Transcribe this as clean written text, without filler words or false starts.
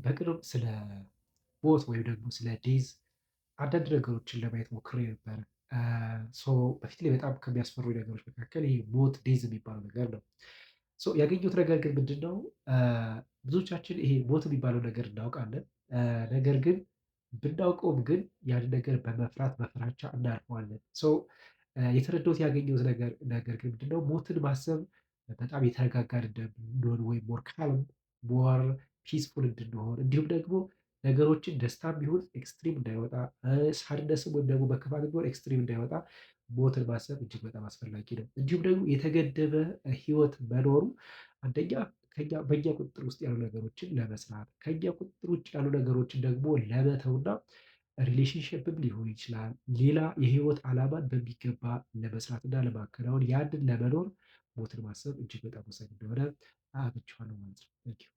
በቅርብ ስለ ሞት ወይም ደግሞ ስለ ዴዝ አንዳንድ ነገሮችን ለማየት ሞክሬ ነበረ። ሶ በፊት ላይ በጣም ከሚያስፈሩኝ ነገሮች መካከል ይሄ ሞት ዴዝ የሚባለው ነገር ነው። ያገኘሁት ነገር ግን ምንድነው? ብዙዎቻችን ይሄ ሞት የሚባለው ነገር እናውቃለን። ነገር ግን ብናውቀውም ግን ያንን ነገር በመፍራት በፍራቻ እናልፈዋለን። የተረዳሁት ያገኘሁት ነገር ግን ምንድነው? ሞትን ማሰብ በጣም የተረጋጋን እንድንሆን ወይም ሞር ካልም ሞር ፒስፉል እንድንሆን እንዲሁም ደግሞ ነገሮችን ደስታም ቢሆን ኤክስትሪም እንዳይወጣ ሳድነስም ወይም ደግሞ መከፋትም ቢሆን ኤክስትሪም እንዳይወጣ ሞትን ማሰብ እጅግ በጣም አስፈላጊ ነው። እንዲሁም ደግሞ የተገደበ ህይወት መኖሩ አንደኛ በእኛ ቁጥጥር ውስጥ ያሉ ነገሮችን ለመስራት ከእኛ ቁጥጥር ውጭ ያሉ ነገሮችን ደግሞ ለመተውና ሪሌሽንሺፕም ሊሆን ይችላል። ሌላ የህይወት ዓላማን በሚገባ ለመስራትና ለማከናወን ያንን ለመኖር ሞትን ማሰብ እጅግ በጣም ወሳኝ እንደሆነ አግኝቼዋለሁ ማለት ነው። ታንኪው